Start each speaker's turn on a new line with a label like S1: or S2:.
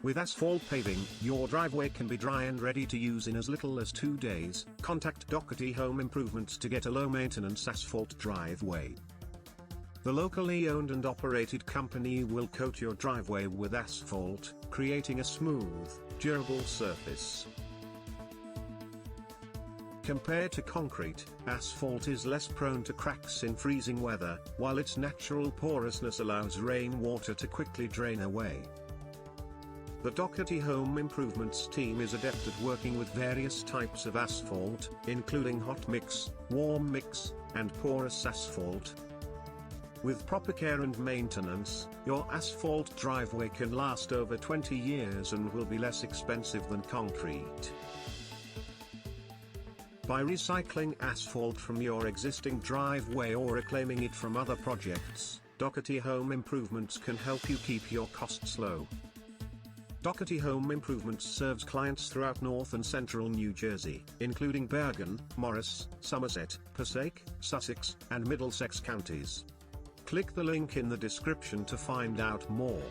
S1: With Asphalt Paving, your driveway can be dry and ready to use in as little as 2 days. Contact Doherty Home Improvements to get a low-maintenance asphalt driveway. The locally owned and operated company will coat your driveway with asphalt, creating a smooth, durable surface. Compared to concrete, asphalt is less prone to cracks in freezing weather, while its natural porousness allows rainwater to quickly drain away. The Doherty Home Improvements team is adept at working with various types of asphalt, including hot mix, warm mix, and porous asphalt. With proper care and maintenance, your asphalt driveway can last over 20 years and will be less expensive than concrete. By recycling asphalt from your existing driveway or reclaiming it from other projects, Doherty Home Improvements can help you keep your costs low. Doherty Home Improvements serves clients throughout North and Central New Jersey, including Bergen, Morris, Somerset, Passaic, Sussex, and Middlesex counties. Click the link in the description to find out more.